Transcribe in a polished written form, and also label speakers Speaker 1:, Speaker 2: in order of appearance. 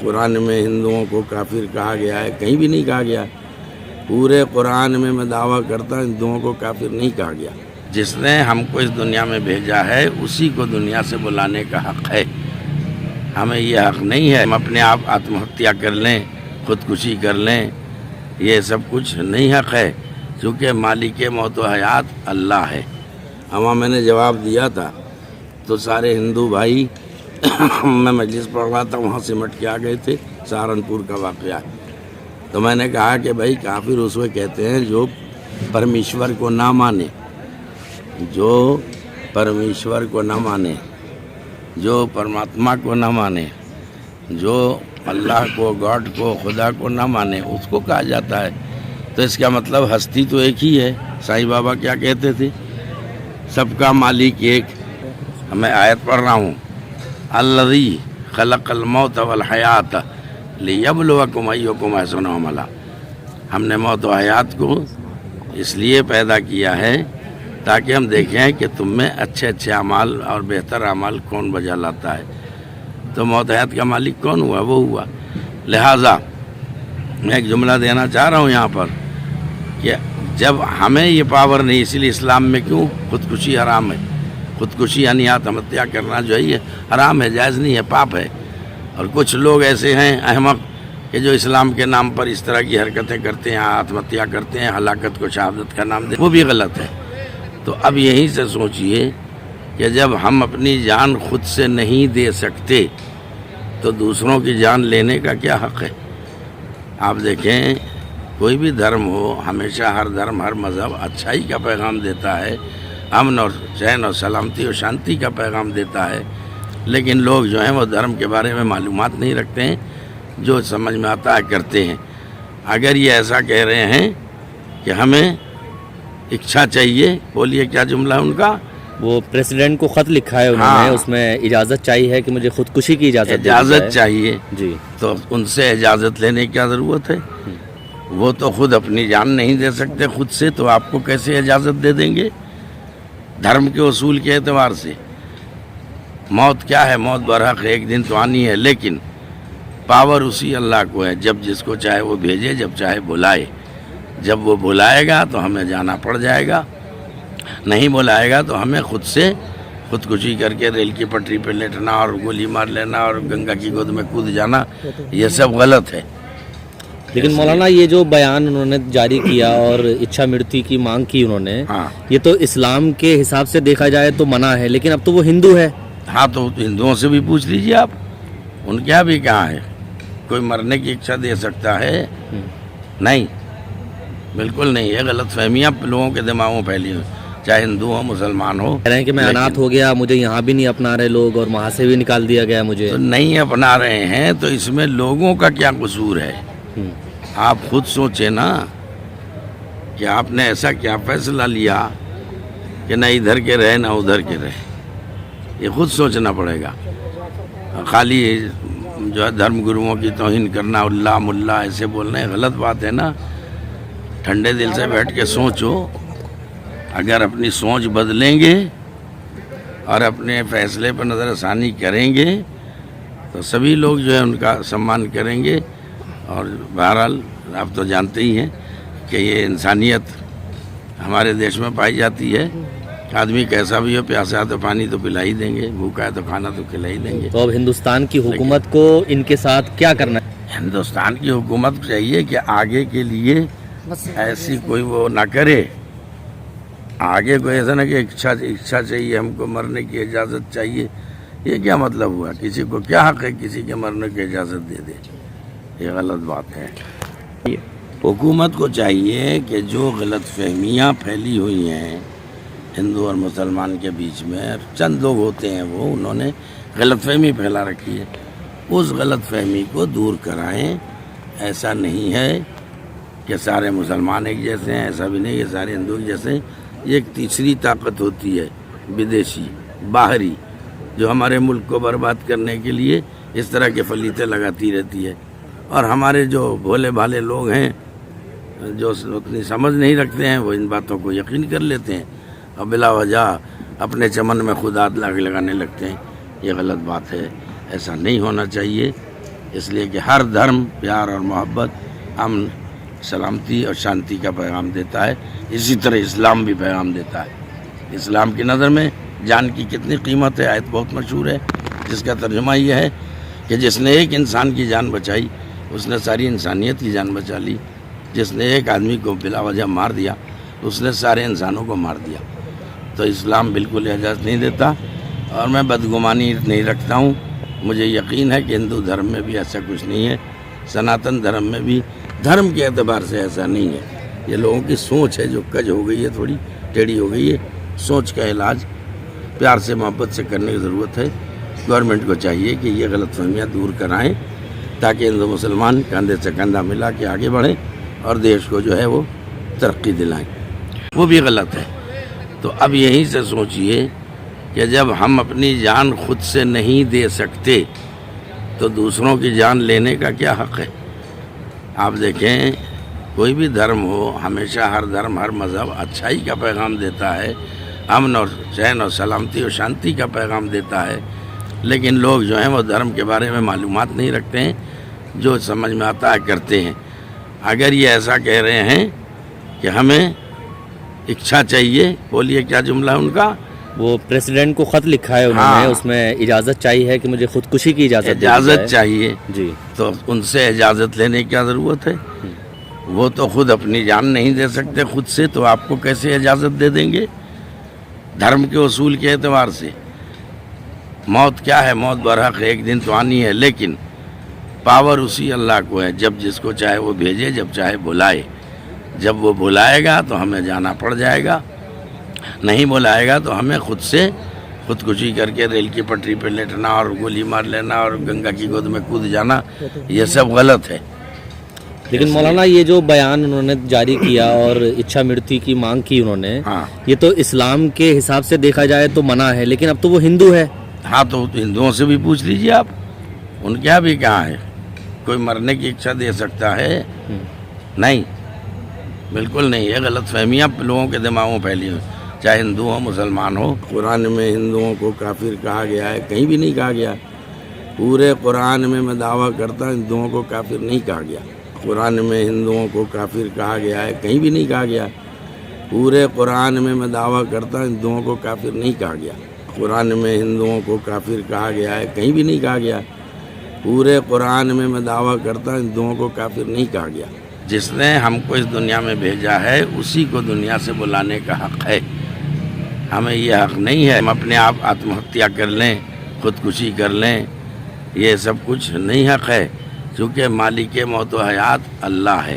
Speaker 1: قرآن میں ہندوؤں کو کافر کہا گیا ہے؟ کہیں بھی نہیں کہا گیا. پورے قرآن میں دعویٰ کرتا ہوں ہندوؤں کو کافر نہیں کہا گیا. جس نے ہم کو اس دنیا میں بھیجا ہے اسی کو دنیا سے بلانے کا حق ہے. ہمیں یہ حق نہیں ہے ہم اپنے آپ آتم ہتیا کر لیں، خودکشی کر لیں. یہ سب کچھ نہیں حق ہے، کیونکہ مالک موت و حیات اللہ ہے. میں نے جواب دیا تھا تو سارے ہندو بھائی میں مجلس پڑھ رہا تھا وہاں سمٹ کے آ گئے تھے. سہارنپور کا واقعہ. تو میں نے کہا کہ بھائی کافر اس کو کہتے ہیں جو پرمیشور کو نہ مانے، جو پرمیشور کو نہ مانے، جو پرماتما کو نہ مانے، جو اللہ کو، گاڈ کو، خدا کو نہ مانے، اس کو کہا جاتا ہے. تو اس کا مطلب ہستی تو ایک ہی ہے. سائیں بابا کیا کہتے تھے؟ سب کا مالک ایک. میں آیت پڑھ رہا ہوں، الذی خلق الموت والحیات لیبلوکم ایکم احسن عملا. ہم نے موت و حیات کو اس لیے پیدا کیا ہے تاکہ ہم دیکھیں کہ تم میں اچھے اچھے اعمال اور بہتر اعمال کون بجا لاتا ہے. تو موت حیات کا مالک کون ہوا؟ وہ ہوا. لہٰذا میں ایک جملہ دینا چاہ رہا ہوں یہاں پر کہ جب ہمیں یہ پاور نہیں، اسی لیے اسلام میں کیوں خودکشی حرام ہے. خودکشی یعنی آتم ہتیا کرنا جو ہے یہ حرام ہے، جائز نہیں ہے، پاپ ہے. اور کچھ لوگ ایسے ہیں احمق کہ جو اسلام کے نام پر اس طرح کی حرکتیں کرتے ہیں، آتم ہتیا کرتے ہیں، ہلاکت کو شہادت کا نام دے، وہ بھی غلط ہے. تو اب یہیں سے سوچئے کہ جب ہم اپنی جان خود سے نہیں دے سکتے تو دوسروں کی جان لینے کا کیا حق ہے؟ آپ دیکھیں کوئی بھی دھرم ہو، ہمیشہ ہر دھرم، ہر مذہب اچھائی کا پیغام دیتا ہے، امن اور چین اور سلامتی اور شانتی کا پیغام دیتا ہے. لیکن لوگ جو ہیں وہ دھرم کے بارے میں معلومات نہیں رکھتے ہیں، جو سمجھ میں آتا ہے کرتے ہیں. اگر یہ ایسا کہہ رہے ہیں کہ ہمیں اچھا چاہیے، بولیے کیا جملہ ہے ان کا؟
Speaker 2: وہ پریزیڈنٹ کو خط لکھا ہے انہوں نے، اس میں اجازت چاہیے ہے کہ مجھے خودکشی کی اجازت
Speaker 1: چاہیے. جی تو ان سے اجازت لینے کی کیا ضرورت ہے؟ وہ تو خود اپنی جان نہیں دے سکتے خود سے، تو آپ کو کیسے اجازت دے دیں گے؟ دھرم کے اصول کے اعتبار سے موت کیا ہے؟ موت برحق ایک دن تو آنی ہے، لیکن پاور اسی اللہ کو ہے. جب جس کو چاہے وہ بھیجے، جب چاہے بلائے. جب وہ بلائے گا تو ہمیں جانا پڑ جائے گا، نہیں بلائے گا تو ہمیں خود سے خودکشی کر کے ریل کی پٹری پہ لیٹنا اور گولی مار لینا اور گنگا کی گود میں کود جانا، یہ سب غلط ہے.
Speaker 2: لیکن مولانا یہ جو بیان انہوں نے جاری کیا اور اچھا مرتی کی مانگ کی انہوں نے، یہ تو اسلام کے حساب سے دیکھا جائے تو منع ہے، لیکن اب تو وہ ہندو ہے.
Speaker 1: ہاں تو ہندوؤں سے بھی پوچھ لیجیے آپ، ان کیا بھی کہاں ہے؟ کوئی مرنے کی اچھا دے سکتا ہے؟ نہیں، بالکل نہیں. یہ غلط فہمیاں لوگوں کے دماغوں پھیلی ہوئی، چاہے ہندو ہو مسلمان ہو.
Speaker 2: کہہ رہے ہیں کہ میں اناتھ ہو گیا، مجھے یہاں بھی نہیں اپنا رہے لوگ اور وہاں سے بھی نکال دیا گیا مجھے.
Speaker 1: تو نہیں اپنا رہے ہیں تو اس میں لوگوں کا کیا قصور ہے؟ آپ خود سوچیں نا کہ آپ نے ایسا کیا فیصلہ لیا کہ نہ ادھر کے رہے نہ ادھر کے رہے. یہ خود سوچنا پڑے گا. خالی جو ہے دھرم گروؤں کی توہین کرنا، اللہ ملا ایسے بولنا غلط بات ہے نا. ٹھنڈے دل سے بیٹھ کے سوچو. اگر اپنی سوچ بدلیں گے اور اپنے فیصلے پر نظر ثانی کریں گے تو سبھی لوگ جو ہے ان کا سمان کریں گے. اور بہرحال آپ تو جانتے ہی ہیں کہ یہ انسانیت ہمارے دیش میں پائی جاتی ہے. آدمی کیسا بھی ہو، پیاسا ہے تو پانی تو پلا ہی دیں گے، بھوکا ہے تو کھانا تو کھلا ہی دیں گے.
Speaker 2: تو اب ہندوستان کی حکومت کو ان کے ساتھ کیا کرنا ہے؟
Speaker 1: ہندوستان کی حکومت کو چاہیے کہ آگے کے لیے ایسی کوئی وہ نہ کرے. آگے کوئی ایسا نہ کہ اچھا چاہیے، ہم کو مرنے کی اجازت چاہیے. یہ کیا مطلب ہوا؟ کسی کو کیا حق ہے کسی کے مرنے کی اجازت دے دے؟ یہ غلط بات ہے. حکومت کو چاہیے کہ جو غلط فہمیاں پھیلی ہوئی ہیں ہندو اور مسلمان کے بیچ میں، چند لوگ ہوتے ہیں وہ انہوں نے غلط فہمی پھیلا رکھی ہے، اس غلط فہمی کو دور کرائیں. ایسا نہیں ہے کہ سارے مسلمان ایک جیسے ہیں، ایسا بھی نہیں کہ سارے ہندو ایک جیسے ہیں. یہ ایک تیسری طاقت ہوتی ہے بدیشی، باہری، جو ہمارے ملک کو برباد کرنے کے لیے اس طرح کے فلیتے لگاتی رہتی ہے. اور ہمارے جو بھولے بھالے لوگ ہیں جو اتنی سمجھ نہیں رکھتے ہیں وہ ان باتوں کو یقین کر لیتے ہیں اور بلا وجہ اپنے چمن میں خود ہاتھ لگانے لگتے ہیں. یہ غلط بات ہے، ایسا نہیں ہونا چاہیے. اس لیے کہ ہر دھرم پیار اور محبت، امن، سلامتی اور شانتی کا پیغام دیتا ہے، اسی طرح اسلام بھی پیغام دیتا ہے۔ اسلام کی نظر میں جان کی کتنی قیمت ہے، آیت بہت مشہور ہے جس کا ترجمہ یہ ہے کہ جس نے ایک انسان کی جان بچائی اس نے ساری انسانیت کی جان بچا لی، جس نے ایک آدمی کو بلا وجہ مار دیا اس نے سارے انسانوں کو مار دیا۔ تو اسلام بالکل اجازت نہیں دیتا، اور میں بدگمانی نہیں رکھتا ہوں، مجھے یقین ہے کہ ہندو دھرم میں بھی ایسا کچھ نہیں ہے، سناتن دھرم میں بھی دھرم کے اعتبار سے ایسا نہیں ہے۔ یہ لوگوں کی سوچ ہے جو کج ہو گئی ہے، تھوڑی ٹیڑھی ہو گئی ہے۔ سوچ کا علاج پیار سے محبت سے کرنے کی ضرورت ہے۔ گورنمنٹ کو چاہیے کہ یہ غلط فہمیاں دور کرائیں تاکہ ہندو مسلمان کندھے سے کندھا ملا کے آگے بڑھیں اور دیش کو جو ہے وہ ترقی دلائیں۔ وہ بھی غلط ہے۔ تو اب یہیں سے سوچئے کہ جب ہم اپنی جان خود سے نہیں دے سکتے تو دوسروں کی جان لینے کا کیا حق ہے؟ آپ دیکھیں کوئی بھی دھرم ہو، ہمیشہ ہر دھرم ہر مذہب اچھائی کا پیغام دیتا ہے، امن اور چین اور سلامتی اور شانتی کا پیغام دیتا ہے، لیکن لوگ جو ہیں وہ دھرم کے بارے میں معلومات نہیں رکھتے ہیں، جو سمجھ میں آتا ہے کرتے ہیں۔ اگر یہ ایسا کہہ رہے ہیں کہ ہمیں اچھا چاہیے، بولیے کیا جملہ ہے ان کا؟
Speaker 2: وہ پریسیڈنٹ کو خط لکھا ہے انہوں نے، اس میں اجازت چاہیے ہے کہ مجھے خودکشی کی اجازت
Speaker 1: چاہیے
Speaker 2: جی،
Speaker 1: تو ان سے اجازت لینے کی کیا ضرورت ہے؟ وہ تو خود اپنی جان نہیں دے سکتے خود سے، تو آپ کو کیسے اجازت دے دیں گے؟ دھرم کے اصول کے اعتبار سے موت کیا ہے؟ موت برحق ایک دن تو آنی ہے، لیکن پاور اسی اللہ کو ہے، جب جس کو چاہے وہ بھیجے، جب چاہے بلائے۔ جب وہ بلائے گا تو ہمیں جانا پڑ جائے گا، نہیں بلائے گا تو ہمیں خود سے خودکشی کر کے ریل کی پٹری پہ لیٹنا اور گولی مار لینا اور گنگا کی گود میں کود جانا، یہ سب غلط ہے۔
Speaker 2: لیکن مولانا یہ جو بیان انہوں نے جاری کیا اور اچھا مرتی کی مانگ کی انہوں نے، یہ تو اسلام کے حساب سے دیکھا جائے تو منع ہے، لیکن اب تو وہ ہندو ہے۔
Speaker 1: ہاں تو ہندوؤں سے بھی پوچھ لیجیے آپ، ان کیا بھی کہاں ہے؟ کوئی مرنے کی اچھا دے سکتا ہے؟ نہیں، بالکل نہیں۔ یہ غلط فہمیاں لوگوں کے دماغوں میں پھیلی ہوئی، چاہے ہندو ہو مسلمان ہو۔ قرآن میں ہندوؤں کو کافر کہا گیا ہے، کہیں بھی نہیں کہا گیا۔ پورے قرآن میں دعویٰ کرتا ہوں ہندوؤں کو کافر نہیں کہا گیا۔ قرآن میں ہندوؤں کو کافر کہا گیا ہے، کہیں بھی نہیں کہا گیا۔ پورے قرآن میں دعویٰ کرتا ہوں ہندوؤں کو کافر نہیں کہا گیا۔ قرآن میں ہندوؤں کو کافر کہا گیا ہے، کہیں بھی نہیں کہا گیا۔ پورے قرآن میں دعویٰ کرتا ہوں ہندوؤں کو کافر نہیں کہا گیا۔ جس نے ہم کو اس دنیا میں بھیجا ہے اسی کو دنیا سے بلانے کا حق ہے، ہمیں یہ حق نہیں ہے ہم اپنے آپ آتم ہتیا کر لیں، خودکشی کر لیں، یہ سب کچھ نہیں حق ہے، کیونکہ مالک موت و حیات اللہ ہے۔